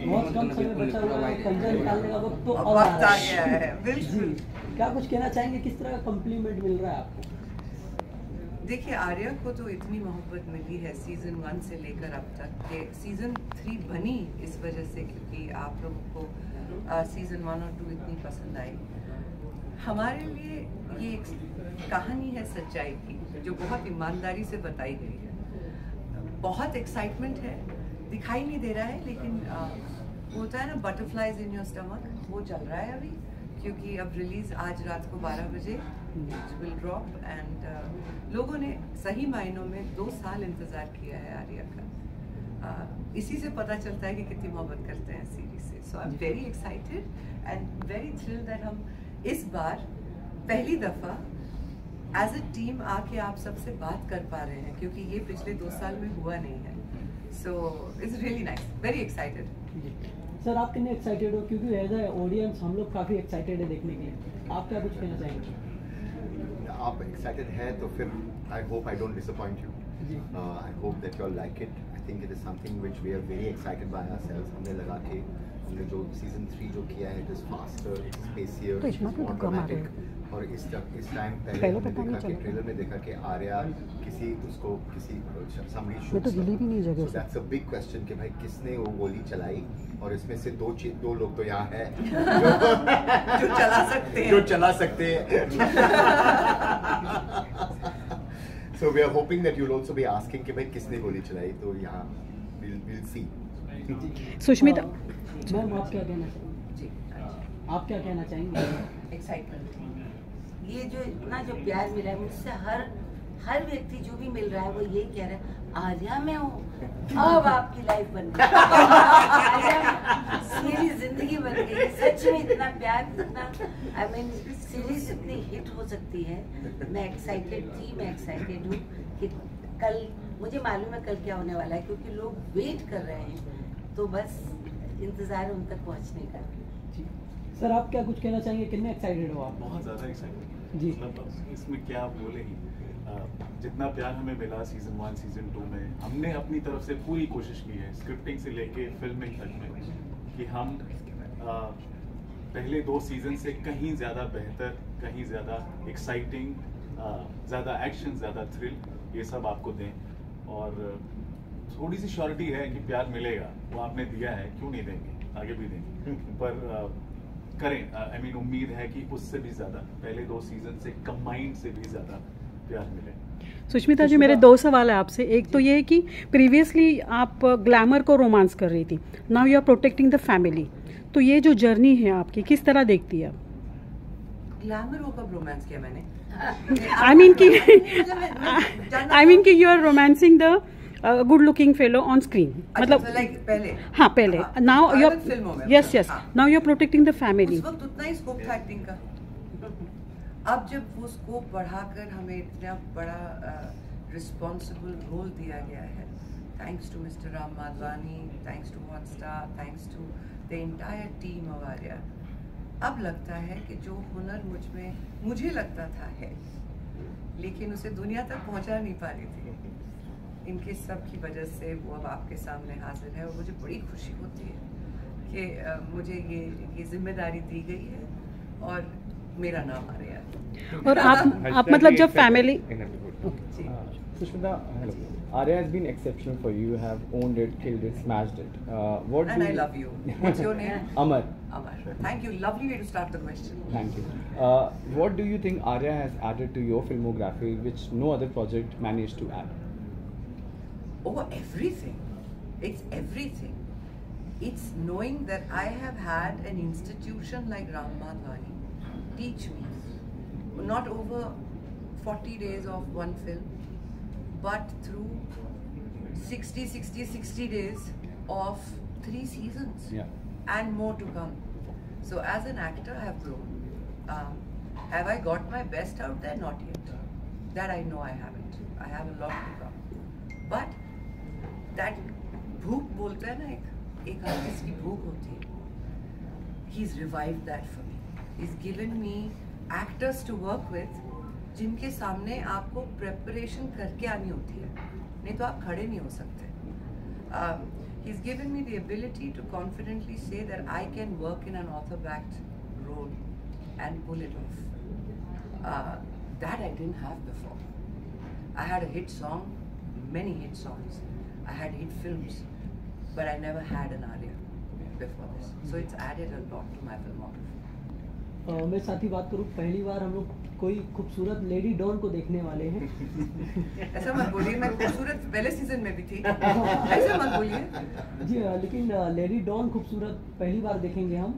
बहुत कम समय बचा हुआ है, पंजा निकालने का वक्त तो अब वक्त आ गया है। बिल्कुल। क्या कुछ कहना चाहेंगे, किस तरह का कॉम्प्लीमेंट मिल रहा है आपको? देखिए, आर्या को तो इतनी मोहब्बत मिली है सीजन 1 से लेकर अब तक कि सीजन 3 बनी इस वजह से, क्योंकि आप लोगों को सीजन 1 और 2 इतनी पसंद आई। हमारे लिए ये एक कहानी है सच्चाई की, जो बहुत ईमानदारी से बताई गई है। बहुत एक्साइटमेंट है, दिखाई नहीं दे रहा है, लेकिन होता है ना बटरफ्लाइज इन योर स्टमक, वो चल रहा है अभी, क्योंकि अब रिलीज आज रात को 12 बजे विल ड्रॉप। एंड लोगों ने सही मायनों में 2 साल इंतज़ार किया है आर्या का। इसी से पता चलता है कि कितनी मोहब्बत करते हैं सीरीज से। So I am very excited and very thrilled that हम इस बार पहली दफ़ा एज अ टीम आके आप सबसे बात कर पा रहे हैं, क्योंकि ये पिछले 2 साल में हुआ नहीं है। So it's really nice, very excited. Sir, आप कितने एक्साइटेड हो? क्योंकि एज अ ऑडियंस हम लोग काफ़ी एक्साइटेड है देखने के लिए। आप क्या कुछ कहना चाहेंगे? आप एक्साइटेड हैं तो फिर I hope I don't disappoint you. I hope that you all like it. I think it is something which we are very excited by ourselves. हमने लगा के हमने जो सीजन 3 जो किया है, it is faster, it is spacier, it is more dramatic. और इस टाइम पहले हमने देखा कि ट्रेलर में देखा कि आर्या किसी somebody shoots her. So that's a big question कि भाई किसने वो गोली चलाई, और इसमें से दो लोग तो यहाँ है जो चला सकते हैं So we are hoping that you'll also be asking कि भाई किसने गोली चलाई, तो यहाँ we'll see. सुष्मिता मैम, आप क्या कहना चाहेंगे? आप क्या कहना चाहेंगे? एक्साइटमेंट, ये जो इतना जो प्यार मिला है मुझसे, हर व्यक्ति जो भी मिल रहा है वो यही कह रहा है, आर्या में हूँ, अब आपकी लाइफ बन गई, मेरी जिंदगी बन गई। सच में इतना प्यार, इतना आई मीन सीरीज इतनी हिट हो सकती है। मैं एक्साइटेड थी, मैं एक्साइटेड हूँ कि कल, मुझे मालूम है कल क्या होने वाला है, क्योंकि लोग वेट कर रहे हैं, तो बस इंतजार उन तक पहुँचने का। सर, आप क्या कुछ कहना चाहेंगे? कितने एक्साइटेड हो आप? बहुत ज़्यादा एक्साइटेड जी। मतलब इसमें क्या बोले ही, जितना प्यार हमें मिला सीजन 1 सीजन 2 में, हमने अपनी तरफ से पूरी कोशिश की है, स्क्रिप्टिंग से लेके फिल्मिंग तक में, कि हम पहले 2 सीजन से कहीं ज़्यादा बेहतर, कहीं ज़्यादा एक्साइटिंग, ज़्यादा एक्शन, ज़्यादा थ्रिल, ये सब आपको दें। और थोड़ी सी श्योरिटी है कि प्यार मिलेगा, वो आपने दिया है, क्यों नहीं देंगे, आगे भी देंगे। पर करें, आई मीन उम्मीद है कि उससे भी ज़्यादा, पहले 2 सीजन से कंबाइंड से भी ज़्यादा प्यार मिले। सुष्मिता जी, मेरे 2 सवाल है आपसे। एक तो ये है कि प्रीवियसली आप ग्लैमर को रोमांस कर रही थी, now you are protecting the family, तो ये जो जर्नी है आपकी, किस तरह देखती है आप? ग्लैमर को कब रोमांस किया मैंने? आई मीन कि you are romancing the good looking fellow on screen, मतलब पहले। हाँ, पहले। Now you are, yes, now you are protecting the family. उस वक्त उतना ही स्कोप था एक्टिंग का। अब जब वो स्कोप बढ़ाकर हमें इतना बड़ा रिस्पॉन्सिबल रोल दिया गया है, thanks to mister Ram Madhvani, thanks to Hotstar, thanks to the entire team of Aarya, अब लगता है कि जो हुनर मुझे लगता था है, लेकिन उसे दुनिया तक पहुंचा नहीं पा रही थी, इनके सब की वजह से वो अब आपके सामने हाजिर है। और मुझे बड़ी खुशी होती है कि मुझे ये जिम्मेदारी दी गई है और मेरा नाम आ रहा है। और आप मतलब जब family Sushmita, hello. Arya has been exceptional for you. You have owned it, killed it, smashed it. And I love you. What's your name? Amar. Amar. Thank you. Lovely way to start the question. Thank you. What do you think Arya has added to your filmography which no other project managed to add? Oh, everything. It's everything. It's knowing that I have had an institution like Ram Madhwani teach me, not over 40 days of one film, but through 60 days of 3 seasons, and more to come. So as an actor, I have grown. Have I got my best out there? Not yet. That I know I haven't. I have a lot to come. But that भूख बोलते हैं ना, एक artist की भूख होती है. He's revived that for me. He's given me actors to work with जिनके सामने आपको प्रेपरेशन करके आनी होती है, नहीं तो आप खड़े नहीं हो सकते. He's given me the ability to confidently say that I can work in an author-backed role and pull it off. That I didn't have before. I had a hit song, many hit songs. I had hit films, but I never had an Arya before this. So it's added a lot to my filmography. मैं साथ ही बात करूँ, पहली बार हम लोग कोई खूबसूरत lady don को देखने वाले हैं. ऐसा मत बोलिए, मैं खूबसूरत पहले सीजन में भी थी. ऐसा मत बोलिए जी. लेकिन लेडी डॉन खूबसूरत पहली बार देखेंगे हम.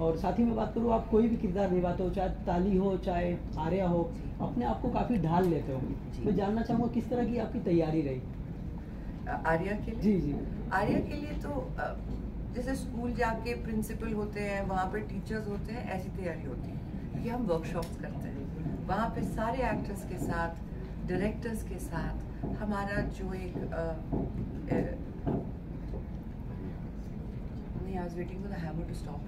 और साथ ही मैं बात करूँ, आप कोई भी किरदार निभाते हो, चाहे ताली हो चाहे आर्या हो, अपने आप को काफ़ी ढाल लेते हो. मैं जानना चाहूँगा किस तरह की आपकी तैयारी रही आर्या के लिए? जी जी. आर्या के लिए तो जैसे स्कूल जाके प्रिंसिपल होते हैं, वहाँ पे टीचर्स होते हैं, ऐसी तैयारी होती है. ये हम वर्कशॉप्स करते हैं, वहाँ पे सारे एक्टर्स के साथ, डायरेक्टर्स के साथ हमारा जो एक नहीं, I was waiting for the hammer to stop.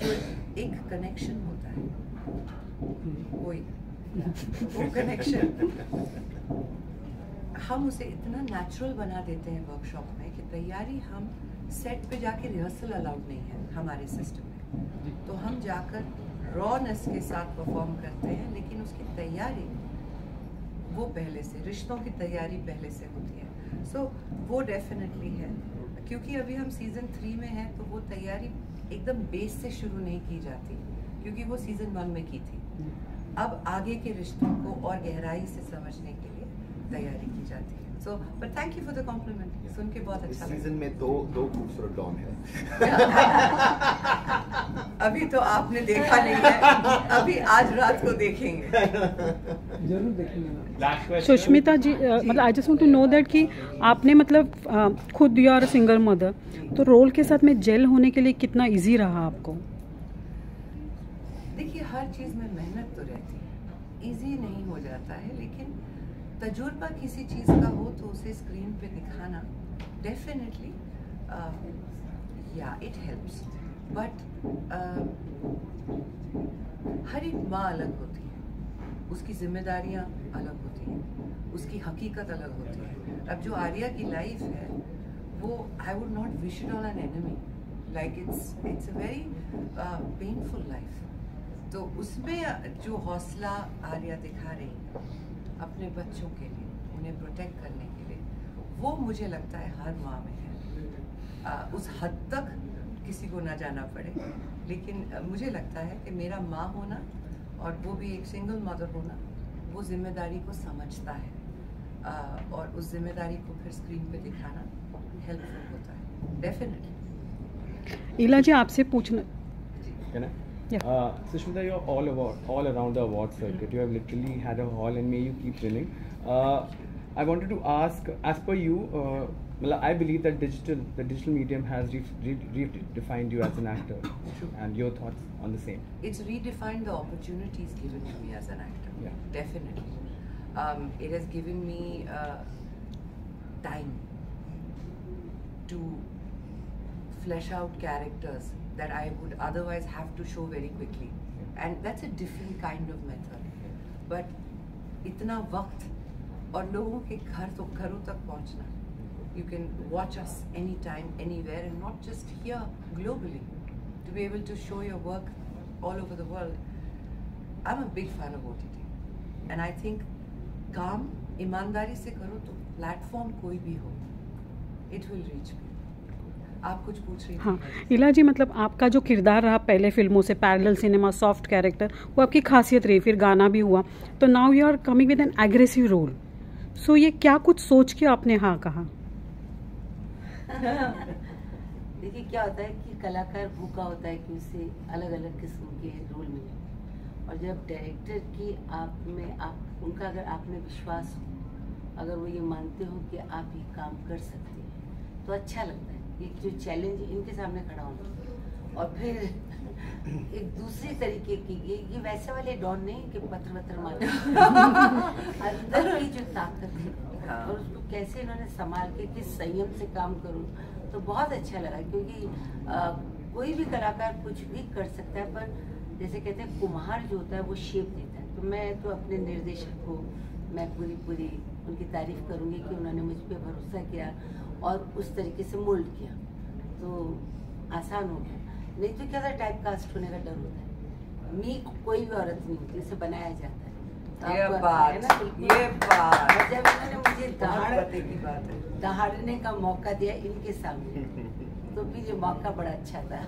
जो एक कनेक्शन होता है, वो कनेक्शन हम उसे इतना नेचुरल बना देते हैं वर्कशॉप में कि तैयारी, हम सेट पे जाके रिहर्सल अलाउड नहीं है हमारे सिस्टम में. तो हम जाकर रॉनेस के साथ परफॉर्म करते हैं, लेकिन उसकी तैयारी वो पहले से, रिश्तों की तैयारी पहले से होती है. सो वो डेफिनेटली है. क्योंकि अभी हम सीजन 3 में हैं, तो वो तैयारी एकदम बेस से शुरू नहीं की जाती, क्योंकि वो सीजन 1 में की थी. अब आगे के रिश्तों को और गहराई से समझने के लिए तैयारी की जाती है. So but thank you for the compliment. सुन के बहुत अच्छा लगा. सीजन में दो खूबसूरत डॉन है. अभी तो आपने देखा नहीं है, अभी आज रात को देखेंगे. जरूर देखेंगे. सुष्मिता जी, मतलब I just want to know that कि आपने मतलब खुद you are a single mother, तो रोल के साथ में जेल होने के लिए कितना इजी रहा आपको? देखिए, हर चीज़ में मेहनत तो रहती है, इजी नहीं हो जाता है, लेकिन तजुर्बा किसी चीज़ का हो तो उसे स्क्रीन पे दिखाना डेफिनेटली या इट हेल्प्स. बट हर एक माँ अलग होती है, उसकी जिम्मेदारियाँ अलग होती हैं, उसकी हकीकत अलग होती है. अब जो आर्या की लाइफ है, वो I would not wish it on an enemy. Like it's a very painful life. तो उसमें जो हौसला आर्या दिखा रही अपने बच्चों के लिए, उन्हें प्रोटेक्ट करने के लिए, वो मुझे लगता है हर माँ में है. उस हद तक किसी को ना जाना पड़े, लेकिन मुझे लगता है कि मेरा माँ होना और वो भी एक सिंगल मदर होना, वो जिम्मेदारी को समझता है, और उस जिम्मेदारी को फिर स्क्रीन पे दिखाना हेल्पफुल होता है डेफिनेटली. इला जी, आपसे पूछना. Sushmita, you're all around the award circuit. You have literally had a haul, and may you keep winning. I wanted to ask, as per you, I believe that the digital medium has redefined you as an actor, and your thoughts on the same. It's redefined the opportunities given to me as an actor. Yeah. Definitely. It has given me time to flesh out characters that I would otherwise have to show very quickly, and that's a different kind of method. But इतना वक्त और लोगों के घरों तक पहुंचना, you can watch us anytime, anywhere, and not just here, globally, to be able to show your work all over the world. I'm a big fan of OTT, and I think काम ईमानदारी से करो तो platform कोई भी हो, it will reach me. आप कुछ पूछ रही थी? हाँ इला जी, मतलब आपका जो किरदार रहा पहले फिल्मों से, पैरेलल सिनेमा, सॉफ्ट कैरेक्टर, वो आपकी खासियत रही, फिर गाना भी हुआ, तो now you are coming with an aggressive role. So ये क्या कुछ सोच के आपने हाँ कहा? देखिए, क्या होता है कि कलाकार भूखा होता है कि उसे अलग अलग किस्म के रोल मिले, और जब डायरेक्टर की उनका अगर आप में विश्वास हो, अगर वो ये मानते हो कि आप ये काम कर सकते हैं, तो अच्छा लगता है. एक जो चैलेंज इनके सामने खड़ा होना, और फिर एक दूसरी तरीके की ये वैसे वाले डॉन नहीं कि पत्र मारे, अंदर की जो ताकत है और उसको कैसे इन्होंने संभाल के किस संयम से काम करूं, तो बहुत अच्छा लगा. क्योंकि कोई भी कलाकार कुछ भी कर सकता है, पर जैसे कहते हैं कुम्हार जो होता है वो शेप देता है, तो मैं तो अपने निर्देशक को मैं पूरी उनकी तारीफ करूँगी कि उन्होंने मुझ पर भरोसा किया और उस तरीके से मोल्ड किया, तो आसान हो गया। नहीं तो क्या था, टाइप कास्ट होने का डर होता है। मी कोई भी औरत नहीं होती, इसे बनाया जाता है। ये अब बात, है ना, बिल्कुल। ये बात। और जब इन्होंने मुझे पते की बात है। दहाड़ने का मौका दिया इनके सामने, तो फिर ये मौका बड़ा अच्छा था।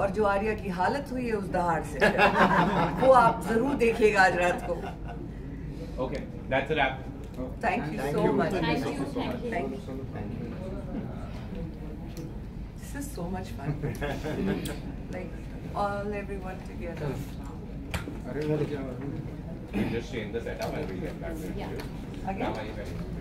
और जो आर्या की हालत हुई है उस दहाड़ से वो आप जरूर देखिएगा आज रात को। Okay, that's a wrap. Thank you so much. Thank you. Thank you. This is so much fun. Like everyone together. We'll just change the setup and we'll get back to it. Again? Now are you ready?